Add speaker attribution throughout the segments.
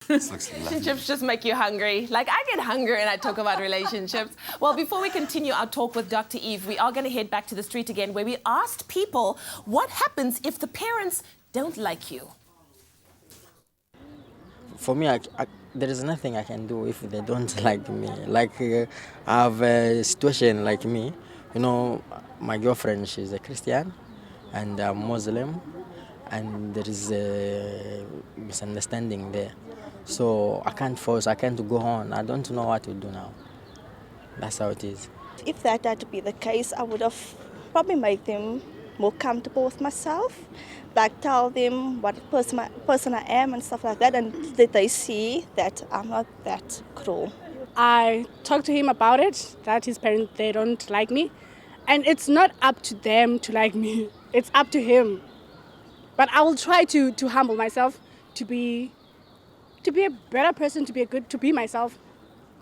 Speaker 1: Relationships just make you hungry. Like, I get hungry and I talk about relationships. Well, before we continue our talk with Dr. Eve, we are going to head back to the street again, where we asked people what happens if the parents don't like you.
Speaker 2: For me, there is nothing I can do if they don't like me. Like, I have a situation like me. You know, my girlfriend, she's a Christian and I'm Muslim, and there is a misunderstanding there. So I can't force, I can't go on. I don't know what to do now. That's how it is.
Speaker 3: If that had to be the case, I would have probably made them more comfortable with myself, like tell them what person I am and stuff like that, and that they see that I'm not that cruel.
Speaker 4: I talked to him about it, that his parents, they don't like me. And it's not up to them to like me, it's up to him. But I will try to humble myself, to be a better person, to be myself.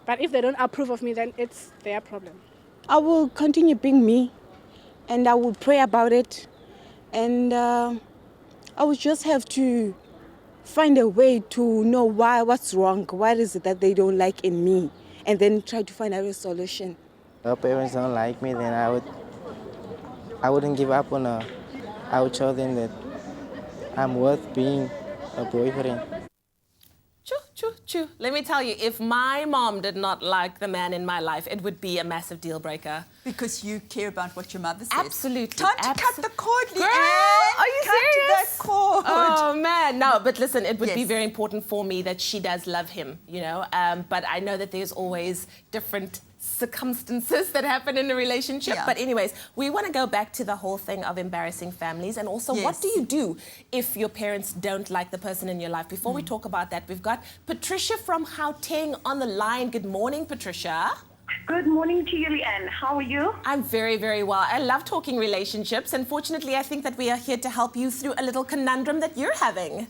Speaker 4: But if they don't approve of me, then it's their problem.
Speaker 5: I will continue being me, and I will pray about it. And I will just have to find a way to know what's wrong, what is it that they don't like in me, and then try to find a solution.
Speaker 6: If her parents don't like me, then I wouldn't give up on her. I would show them that I'm worth being a boyfriend.
Speaker 1: Choo. Let me tell you, if my mom did not like the man in my life, it would be a massive deal breaker.
Speaker 7: Because you care about what your mother says.
Speaker 1: Absolutely.
Speaker 7: Time to cut the cord, Leanne.
Speaker 1: Girl, are you serious?
Speaker 7: Cut that cord.
Speaker 1: Oh, man. No, but listen, it would be very important for me that she does love him, you know. But I know that there's always different circumstances that happen in a relationship.
Speaker 7: Yeah.
Speaker 1: But anyways, we want to go back to the whole thing of embarrassing families, and also what do you do if your parents don't like the person in your life? Before we talk about that, we've got Patricia from Gauteng on the line. Good morning, Patricia.
Speaker 8: Good morning to you, Leanne. How are you?
Speaker 1: I'm very, very well. I love talking relationships, and fortunately, I think that we are here to help you through a little conundrum that you're having.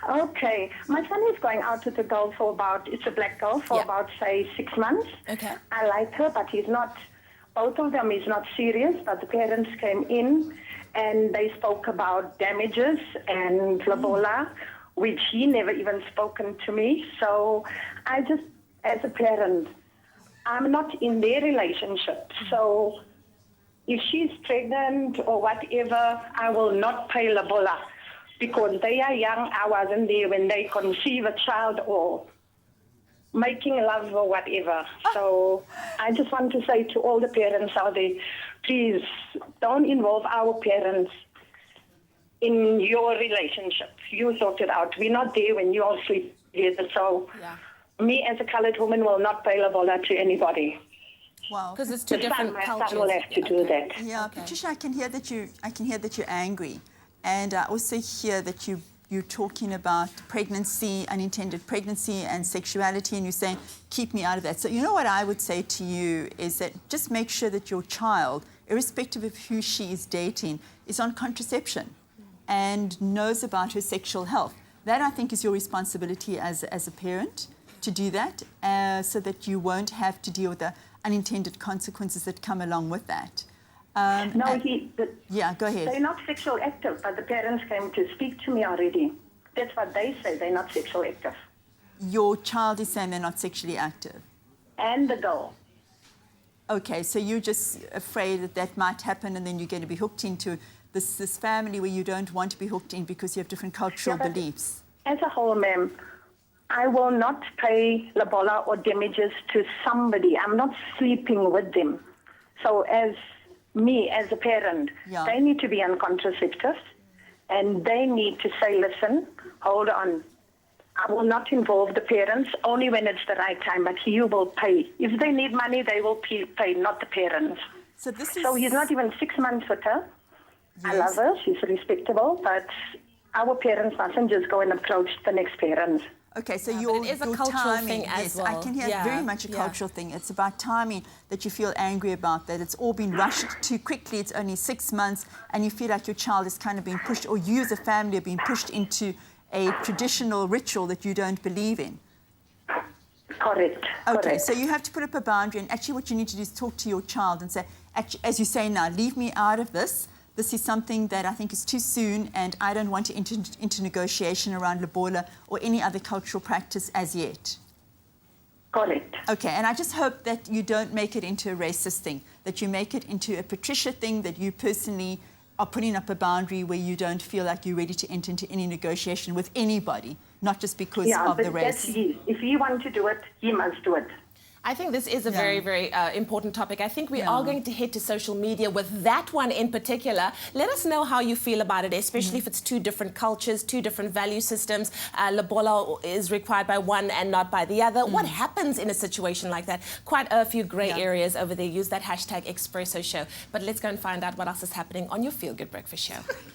Speaker 8: Okay. My son is going out with a girl for it's a black girl, for about, say, 6 months.
Speaker 1: Okay.
Speaker 8: I like her, but both of them is not serious, but the parents came in and they spoke about damages and lobola, which he never even spoken to me. So I just, as a parent, I'm not in their relationship. So if she's pregnant or whatever, I will not pay lobola. Because they are young, I wasn't there when they conceive a child or making love or whatever. So I just want to say to all the parents out there, please don't involve our parents in your relationship. You sort it out. We're not there when you all sleep together. So me as a colored woman will not pay lobola to anybody.
Speaker 7: Wow.
Speaker 1: Because it's two different cultures.
Speaker 8: My son will have to do that.
Speaker 7: Yeah, Patricia, I can hear that you're angry. And I also hear that you're talking about pregnancy, unintended pregnancy and sexuality, and you're saying, keep me out of that. So you know what I would say to you is that just make sure that your child, irrespective of who she is dating, is on contraception and knows about her sexual health. That, I think, is your responsibility as a parent to do that, so that you won't have to deal with the unintended consequences that come along with that. Go ahead.
Speaker 8: They're not sexual active, but the parents came to speak to me already. That's what they say, they're not sexual active.
Speaker 7: Your child is saying they're not sexually active?
Speaker 8: And the girl.
Speaker 7: Okay, so you're just afraid that might happen, and then you're going to be hooked into this family where you don't want to be hooked in because you have different cultural beliefs.
Speaker 8: As a whole, ma'am, I will not pay lobola or damages to somebody. I'm not sleeping with them. So as me as a parent, they need to be on contraceptives, and they need to say, listen, hold on, I will not involve the parents only when it's the right time, but you will pay. If they need money, they will pay, not the parents. So he's not even 6 months with her. I love her, she's respectable, but our parents mustn't just go and approach the next parents.
Speaker 7: Okay, so
Speaker 1: it is a cultural thing as well.
Speaker 7: I can hear very much a cultural thing. It's about timing that you feel angry about, that it's all been rushed too quickly. It's only 6 months, and you feel like your child is kind of being pushed, or you as a family are being pushed into a traditional ritual that you don't believe in.
Speaker 8: Correct.
Speaker 7: Okay, so you have to put up a boundary, and actually what you need to do is talk to your child and say, actually, as you say now, leave me out of this. this is something that I think is too soon, and I don't want to enter into negotiation around lobola or any other cultural practice as yet.
Speaker 8: Correct.
Speaker 7: Okay, and I just hope that you don't make it into a racist thing, that you make it into a Patricia thing, that you personally are putting up a boundary where you don't feel like you're ready to enter into any negotiation with anybody, not just because of the race.
Speaker 8: That's he. If he wants to do it, he must do it.
Speaker 1: I think this is a very, very important topic. I think we are going to head to social media with that one in particular. Let us know how you feel about it, especially if it's two different cultures, two different value systems. Lobola is required by one and not by the other. What happens in a situation like that? Quite a few grey areas over there. Use that hashtag Expresso Show. But let's go and find out what else is happening on your Feel Good Breakfast Show.